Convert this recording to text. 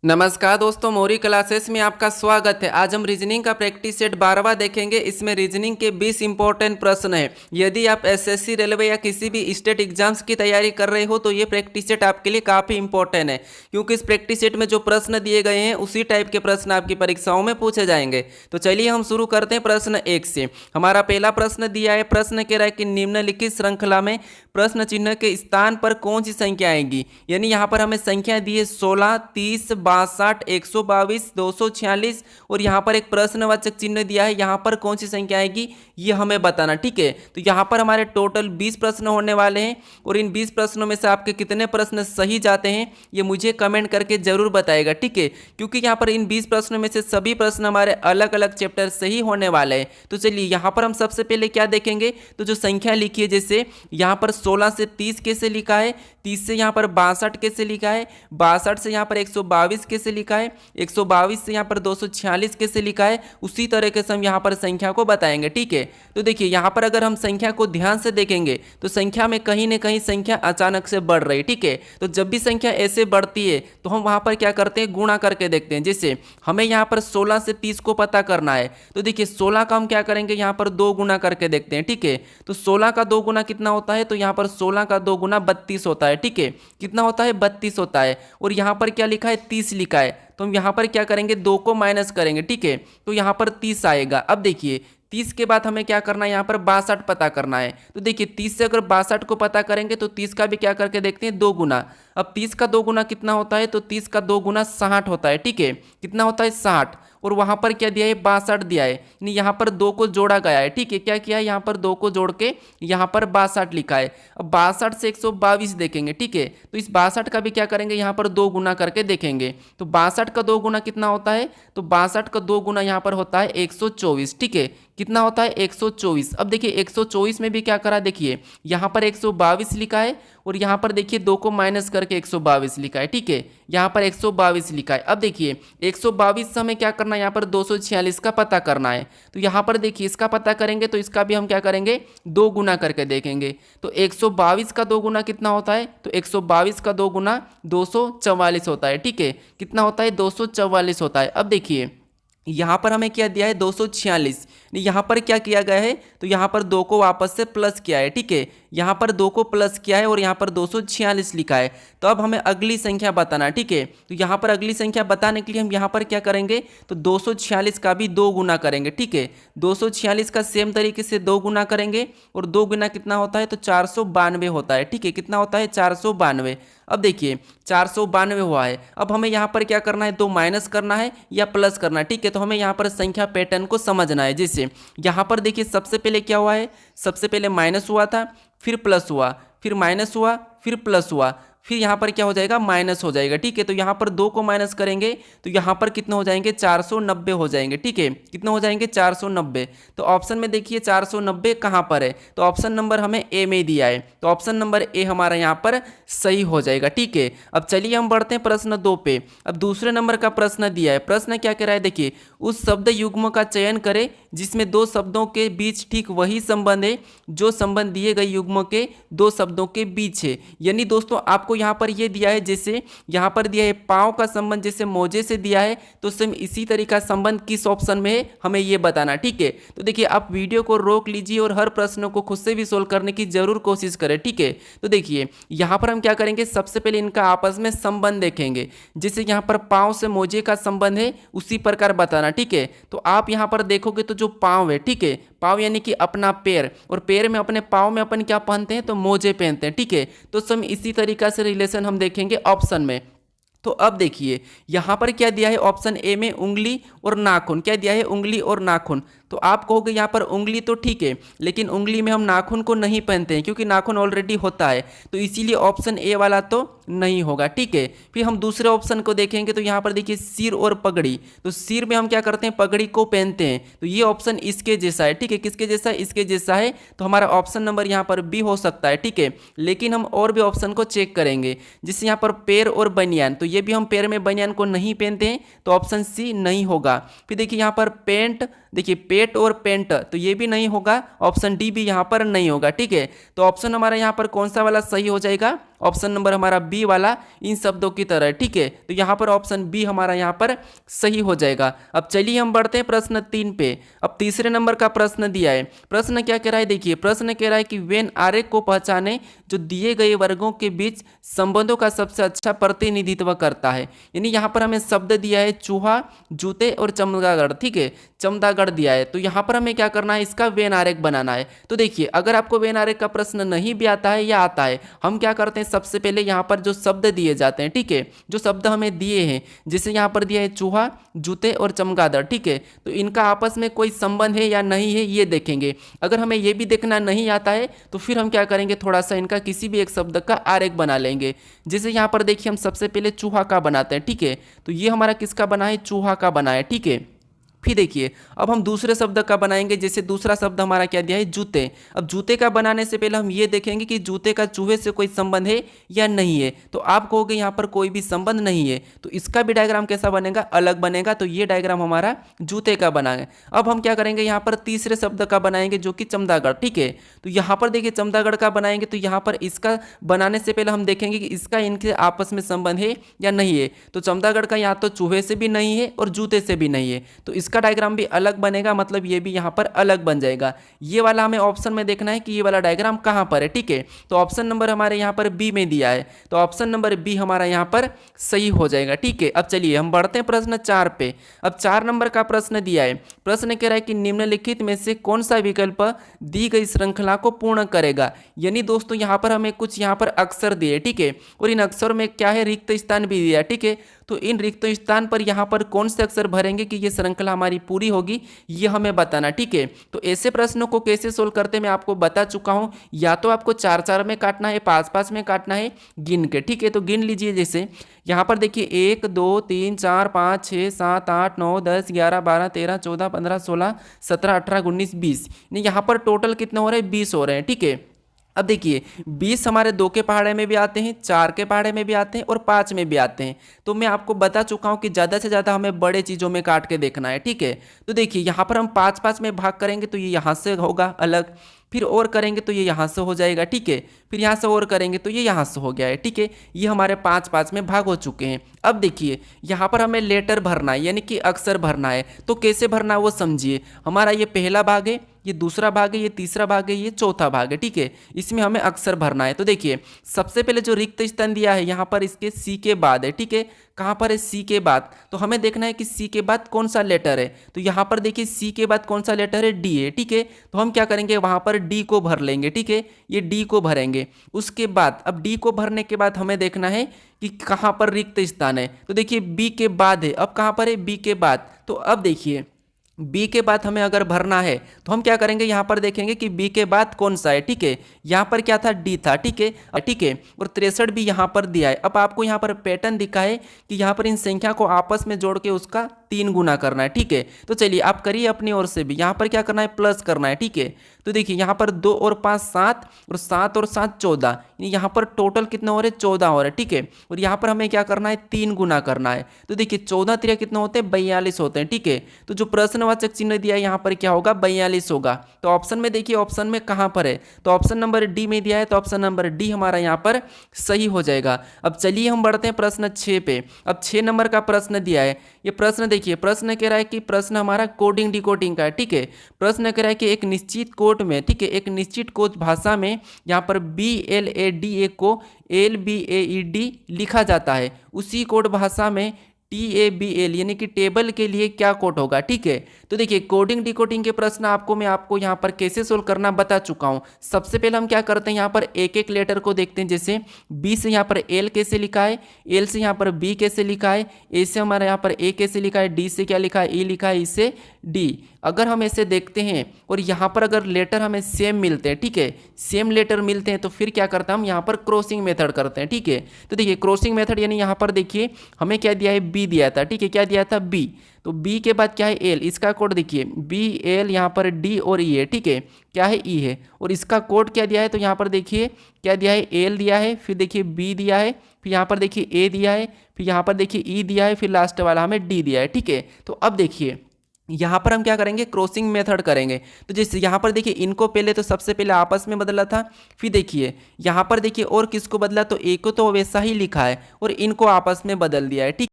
नमस्कार दोस्तों, मौरी क्लासेस में आपका स्वागत है। आज हम रीजनिंग का प्रैक्टिस सेट 12वां देखेंगे। इसमें रीजनिंग के 20 इंपॉर्टेंट प्रश्न हैं। यदि आप एसएससी, रेलवे या किसी भी स्टेट एग्जाम्स की तैयारी कर रहे हो तो ये प्रैक्टिस सेट आपके लिए काफ़ी इंपॉर्टेंट है, क्योंकि इस प्रैक्टिस सेट में जो प्रश्न दिए गए हैं उसी टाइप के प्रश्न आपकी परीक्षाओं में पूछे जाएंगे। तो चलिए हम शुरू करते हैं प्रश्न 1 से। हमारा पहला प्रश्न दिया है। प्रश्न कह रहा है कि निम्नलिखित श्रृंखला में प्रश्न चिन्ह के स्थान पर कौन सी संख्या आएगी। यानी यहाँ पर हमें संख्या दी है 16, 30, 62, 122, 246 और यहाँ पर एक प्रश्नवाचक चिन्ह दिया है। यहाँ पर कौन सी संख्या आएगी ये हमें बताना, ठीक है। तो यहाँ पर हमारे टोटल 20 प्रश्न होने वाले हैं और इन 20 प्रश्नों में से आपके कितने प्रश्न सही जाते हैं ये मुझे कमेंट करके जरूर बताएगा, ठीक है। क्योंकि यहाँ पर इन 20 प्रश्नों में से सभी प्रश्न हमारे अलग अलग चैप्टर से ही होने वाले हैं। तो चलिए यहाँ पर हम सबसे पहले क्या देखेंगे, तो जो संख्या लिखी है, जैसे यहाँ पर 16 से 30 कैसे लिखा है, 30 से यहाँ पर 62 कैसे लिखा है, 62 से यहाँ पर 122 कैसे लिखा है, 122 से यहाँ पर 246 कैसे लिखा है, उसी तरीके से हम यहाँ पर संख्या को बताएंगे, ठीक है। तो देखिए यहाँ पर अगर हम संख्या को ध्यान से देखेंगे तो संख्या में कहीं ना कहीं संख्या अचानक से बढ़ रही, ठीक है। तो जब भी संख्या ऐसे बढ़ती है तो हम वहाँ पर क्या करते हैं, गुणा करके देखते हैं। जैसे हमें यहाँ पर 16 से 30 को पता करना है, तो देखिए 16 का हम क्या करेंगे, यहाँ पर 2 गुना करके देखते हैं, ठीक है। तो 16 का 2 गुना कितना होता है, तो यहाँ पर 16 का 2 गुना 32 होता है, ठीक है। कितना होता है, 32 होता है। और यहाँ पर क्या लिखा है, 30 लिखा है। तो हम यहाँ पर क्या करेंगे, 2 को माइनस करेंगे, ठीक है। तो यहाँ पर 30 आएगा। अब देखिए 30 के बाद हमें क्या करना है, यहाँ पर 62 पता करना है। तो देखिए 30 से अगर 62 को पता करेंगे तो 30 का भी क्या करके देखते हैं, 2 गुना। अब 30 का 2 गुना कितना होता है, तो 30 का 2 गुना 60 होता है, ठीक है। कितना होता है, 60। और वहाँ पर क्या दिया है, 62 दिया है। यानी यहाँ पर 2 को जोड़ा गया है, ठीक है। क्या किया है, यहाँ पर 2 को जोड़ के यहाँ पर 62 लिखा है। अब 62 से 122 देखेंगे, ठीक है। तो इस 62 का भी क्या करेंगे, यहाँ पर 2 गुना करके देखेंगे। तो 62 का 2 गुना कितना होता है, तो 62 का 2 गुना यहाँ पर होता है 124, ठीक है। कितना होता है, 124। अब देखिए 124 में भी क्या करा, देखिए यहाँ पर 122 लिखा है और यहाँ पर देखिए 2 को माइनस करके 122 लिखा है, ठीक है। यहाँ पर 122 लिखा है। अब देखिए 122 से हमें क्या करना है, यहाँ पर 246 का पता करना है। तो यहाँ पर देखिए इसका पता करेंगे तो इसका भी हम क्या करेंगे, 2 गुना करके देखेंगे। तो 122 का 2 गुना कितना होता है, तो 122 का 2 गुना 244 होता है, ठीक है। कितना होता है, 244 होता है। अब देखिए यहाँ पर हमें क्या दिया है, 246। यहाँ पर क्या किया गया है, तो यहाँ पर 2 को वापस से प्लस किया है, ठीक है। यहाँ पर 2 को प्लस किया है और यहाँ पर 246 लिखा है। तो अब हमें अगली संख्या बताना, ठीक है। तो यहाँ पर अगली संख्या बताने के लिए हम यहाँ पर क्या करेंगे, तो 246 का भी 2 गुना करेंगे, ठीक है। 246 का सेम तरीके से 2 गुना करेंगे और 2 गुना कितना होता है, तो 492 होता है, ठीक है। कितना होता है, 492। अब देखिए 492 हुआ है। अब हमें यहाँ पर क्या करना है, 2 माइनस करना है या प्लस करना है, ठीक है। तो हमें यहाँ पर संख्या पैटर्न को समझना है। जैसे यहाँ पर देखिए सबसे पहले क्या हुआ है, सबसे पहले माइनस हुआ था, फिर प्लस हुआ, फिर माइनस हुआ, फिर प्लस हुआ, फिर यहाँ पर क्या हो जाएगा, माइनस हो जाएगा, ठीक है। तो यहाँ पर 2 को माइनस करेंगे तो यहाँ पर कितने हो जाएंगे, 490 हो जाएंगे, ठीक है। कितना हो जाएंगे, 490। तो ऑप्शन में देखिए 490 कहाँ पर है, तो ऑप्शन नंबर हमें ए में दिया है। तो ऑप्शन नंबर ए हमारा यहाँ पर सही हो जाएगा, ठीक है। अब चलिए हम बढ़ते हैं प्रश्न 2 पे। अब दूसरे नंबर का प्रश्न दिया है। प्रश्न क्या कह रहा है, देखिए उस शब्द युग्म का चयन करें जिसमें 2 शब्दों के बीच ठीक वही संबंध है जो संबंध दिए गए युग्म के 2 शब्दों के बीच है। यानी दोस्तों आपको यहाँ पर ये दिया है, जैसे यहाँ पर दिया है पाँव का संबंध जैसे मोजे से दिया है, तो सेम इसी तरीका संबंध किस ऑप्शन में है हमें ये बताना, ठीक है। तो देखिए आप वीडियो को रोक लीजिए और हर प्रश्न को खुद से भी सोल्व करने की जरूर कोशिश करें, ठीक है। तो देखिए यहाँ पर हम क्या करेंगे, सबसे पहले इनका आपस में संबंध देखेंगे। जैसे यहाँ पर पाँव से मोजे का संबंध है उसी प्रकार बताना, ठीक है। तो आप यहाँ पर देखोगे तो जो पाँव है, ठीक है, पाँव यानी कि अपना पैर, और पैर में अपने पाँव में अपन क्या पहनते हैं, तो मोजे पहनते हैं, ठीक है। तो सम इसी तरीका से रिलेशन हम देखेंगे ऑप्शन में। तो अब देखिए यहाँ पर क्या दिया है, ऑप्शन ए में उंगली और नाखून, क्या दिया है, उंगली और नाखून। तो आप कहोगे यहाँ पर उंगली तो ठीक है, लेकिन उंगली में हम नाखून को नहीं पहनते हैं क्योंकि नाखून ऑलरेडी होता है, तो इसीलिए ऑप्शन ए वाला तो नहीं होगा, ठीक है। फिर हम दूसरे ऑप्शन को देखेंगे तो यहाँ पर देखिए सिर और पगड़ी। तो सिर में हम क्या करते हैं, पगड़ी को पहनते हैं, तो ये ऑप्शन इसके जैसा है, ठीक है। किसके जैसा है, इसके जैसा है। तो हमारा ऑप्शन नंबर यहाँ पर बी हो सकता है, ठीक है। लेकिन हम और भी ऑप्शन को चेक करेंगे, जिससे यहाँ पर पैर और बनियान, तो ये भी हम पैर में बनियान को नहीं पहनते हैं, तो ऑप्शन सी नहीं होगा। फिर देखिए यहाँ पर पेंट देखिए पेट और पेंट, तो ये भी नहीं होगा, ऑप्शन डी भी यहाँ पर नहीं होगा। ठीक है, तो ऑप्शन हमारा यहाँ पर कौन सा वाला सही हो जाएगा, ऑप्शन नंबर हमारा बी वाला, इन शब्दों की तरह। ठीक है, तो यहाँ पर ऑप्शन बी हमारा यहाँ पर सही हो जाएगा। अब चलिए हम बढ़ते हैं प्रश्न 3 पे। अब तीसरे नंबर का प्रश्न दिया है। प्रश्न क्या कह रहा है, देखिए प्रश्न कह रहा है कि वेन आरेख को पहचाने जो दिए गए वर्गों के बीच संबंधों का सबसे अच्छा प्रतिनिधित्व करता है। यानी यहाँ पर हमें शब्द दिया है चूहा, जूते और चमगादड़। ठीक है, चमगादड़ दिया है, तो यहाँ पर हमें क्या करना है, इसका वेन आरेख बनाना है। तो देखिए अगर आपको वेन आरेख का प्रश्न नहीं भी आता है या आता है, हम क्या करते हैं, सबसे पहले यहाँ पर जो शब्द दिए जाते हैं, ठीक है, जो शब्द हमें दिए हैं, जैसे यहाँ पर दिया है चूहा, जूते और चमगादड़। ठीक है, तो इनका आपस में कोई संबंध है या नहीं है ये देखेंगे। अगर हमें ये भी देखना नहीं आता है तो फिर हम क्या करेंगे, थोड़ा सा इनका किसी भी एक शब्द का आरेख बना लेंगे। जैसे यहाँ पर देखिए हम सबसे पहले चूहा का बनाते हैं। ठीक है, तो ये हमारा किसका बना है, चूहा का बना है। ठीक है, फिर देखिए अब हम दूसरे शब्द का बनाएंगे। जैसे दूसरा शब्द हमारा क्या दिया है, जूते। अब जूते का बनाने से पहले हम ये देखेंगे कि जूते का चूहे से कोई संबंध है या नहीं है। तो आप कहोगे यहाँ पर कोई भी संबंध नहीं है, तो इसका भी डायग्राम कैसा बनेगा, अलग बनेगा। तो ये डायग्राम हमारा जूते का बना है। अब हम क्या करेंगे, यहाँ पर तीसरे शब्द का बनाएंगे जो कि चमगादड़। ठीक है, तो यहाँ पर देखिए चमगादड़ का बनाएंगे, तो यहाँ पर इसका बनाने से पहले हम देखेंगे कि इसका इनके आपस में संबंध है या नहीं है। तो चमगादड़ का यहाँ तो चूहे से भी नहीं है और जूते से भी नहीं है, तो इसका डायग्राम भी अलग बनेगा, मतलब ये भी यहाँ पर अलग बन जाएगा। ये वाला हमें ऑप्शन में देखना है कि ये वाला डायग्राम कहाँ पर है। ठीक है, तो ऑप्शन नंबर हमारे यहाँ पर बी में दिया है, तो ऑप्शन नंबर बी हमारा यहाँ पर सही हो जाएगा। ठीक है, अब चलिए हम बढ़ते हैं प्रश्न 4 पे। अब 4 नंबर का प्रश्न दिया है। प्रश्न कह रहा है कि निम्नलिखित में से कौन सा विकल्प दी गई श्रृंखला को पूर्ण करेगा। यानी दोस्तों यहाँ पर हमें कुछ यहाँ पर अक्षर दिए। ठीक है, और इन अक्षर में क्या है, रिक्त स्थान भी दिया। ठीक है, तो इन रिक्त स्थान पर यहाँ पर कौन से अक्षर भरेंगे कि ये श्रृंखला हमारी पूरी होगी, ये हमें बताना। ठीक है, तो ऐसे प्रश्नों को कैसे सोल्व करते हैं मैं आपको बता चुका हूँ। या तो आपको 4-4 में काटना है, 5-5 में काटना है गिन के। ठीक है, तो गिन लीजिए। जैसे यहाँ पर देखिए 1 2 3 4 5 6 7 8 9 10 11 12 13 14 15 16 17 18 19 20, यहाँ पर टोटल कितने हो रहे हैं, 20 हो रहे हैं। ठीक है, अब देखिए 20 हमारे 2 के पहाड़े में भी आते हैं, 4 के पहाड़े में भी आते हैं और 5 में भी आते हैं। तो मैं आपको बता चुका हूं कि ज़्यादा से ज़्यादा हमें बड़े चीज़ों में काट के देखना है। ठीक है, तो देखिए यहाँ पर हम 5-5 में भाग करेंगे तो ये यहाँ से होगा अलग, फिर और करेंगे तो ये यहाँ से हो जाएगा। ठीक है, फिर यहाँ से और करेंगे तो ये यहाँ से हो गया है। ठीक है, ये हमारे 5-5 में भाग हो चुके हैं। अब देखिए यहाँ पर हमें लेटर भरना है, यानी कि अक्षर भरना है। तो कैसे भरना है वो समझिए। हमारा ये पहला भाग है, ये दूसरा भाग है, ये तीसरा भाग है, ये चौथा भाग है। ठीक है, इसमें हमें अक्षर भरना है। तो देखिए सबसे पहले जो रिक्त स्थान दिया है यहाँ पर इसके सी के बाद है। ठीक है, कहाँ पर है, सी के बाद। तो हमें देखना है कि सी के बाद कौन सा लेटर है। तो यहाँ पर देखिए सी के बाद कौन सा लेटर है, डी है। ठीक है, तो हम क्या करेंगे, वहाँ पर डी को भर लेंगे। ठीक है, ये डी को भरेंगे। उसके बाद अब डी को भरने के बाद हमें देखना है कि कहाँ पर रिक्त स्थान है। तो देखिए बी के बाद है, अब कहाँ पर है, बी के बाद। तो अब देखिए बी के बाद हमें अगर भरना है तो हम क्या करेंगे, यहाँ पर देखेंगे कि बी के बाद कौन सा है। ठीक है, यहाँ पर क्या था, डी था। ठीक है, ठीक है, और 63 भी यहाँ पर दिया है। अब आपको यहाँ पर पैटर्न दिखा है कि यहाँ पर इन संख्या को आपस में जोड़ के उसका 3 गुना करना है। ठीक है, तो चलिए आप करिए अपनी ओर से भी। यहाँ पर क्या करना है, प्लस करना है। ठीक है, तो देखिए यहाँ पर 2 और 5 7 और 7 और 7 14, यहाँ पर टोटल कितना हो रहे, 14 हो रहे हैं। ठीक है, और यहाँ पर हमें क्या करना है, 3 गुना करना है। तो देखिए 14 3 कितने होते हैं, 42 होते हैं। ठीक है, तो जो प्रश्नवाचक चिन्ह दिया है यहाँ पर क्या होगा, 42 होगा। तो ऑप्शन में देखिए, ऑप्शन में कहाँ पर है, तो ऑप्शन नंबर डी में दिया है, तो ऑप्शन नंबर डी हमारा यहाँ पर सही हो जाएगा। अब चलिए हम बढ़ते हैं प्रश्न 6 पे। अब 6 नंबर का प्रश्न दिया है। ये प्रश्न देखिए, प्रश्न कह रहा है कि प्रश्न हमारा कोडिंग डिकोडिंग का है। ठीक है, प्रश्न कह रहा है कि एक निश्चित कोड में, ठीक है, एक निश्चित कोड भाषा में यहाँ पर BLADA को LBAED लिखा जाता है, उसी कोड भाषा में TABL यानी कि टेबल के लिए क्या कोड होगा। ठीक है, तो देखिए कोडिंग डिकोडिंग के प्रश्न मैं आपको यहाँ पर कैसे सोल्व करना बता चुका हूँ। सबसे पहले हम क्या करते हैं, यहाँ पर एक एक लेटर को देखते हैं। जैसे B से यहाँ पर L कैसे लिखा है, L से यहाँ पर B कैसे लिखा है, A से हमारा यहाँ पर A कैसे लिखा है, D से क्या लिखा है, E लिखा है, E से D। अगर हम ऐसे देखते हैं और यहाँ पर अगर लेटर हमें सेम मिलते हैं, ठीक है, सेम लेटर मिलते हैं, तो फिर क्या करते हैं हम, यहाँ पर क्रॉसिंग मेथड करते हैं। ठीक है, तो देखिए क्रॉसिंग मेथड यानी यहाँ पर देखिए हमें क्या दिया है, बी दिया था। ठीक है, क्या दिया था, बी। तो बी के बाद क्या है, एल। इसका कोड देखिए BL, यहाँ पर डी और ई है। ठीक है, क्या है, ई है। और इसका कोड क्या दिया है, तो यहाँ पर देखिए क्या दिया है, एल दिया है, फिर देखिए बी दिया है, फिर यहाँ पर देखिए ए दिया है, फिर यहाँ पर देखिए ई दिया है, फिर लास्ट वाला हमें डी दिया है। ठीक है, तो अब देखिए यहाँ पर हम क्या करेंगे, क्रॉसिंग मेथड करेंगे। तो जैसे यहाँ पर देखिए इनको पहले तो सबसे पहले आपस में बदला था, फिर देखिए यहाँ पर देखिए और किसको बदला, तो ए को तो वैसा ही लिखा है और इनको आपस में बदल दिया है, ठीक।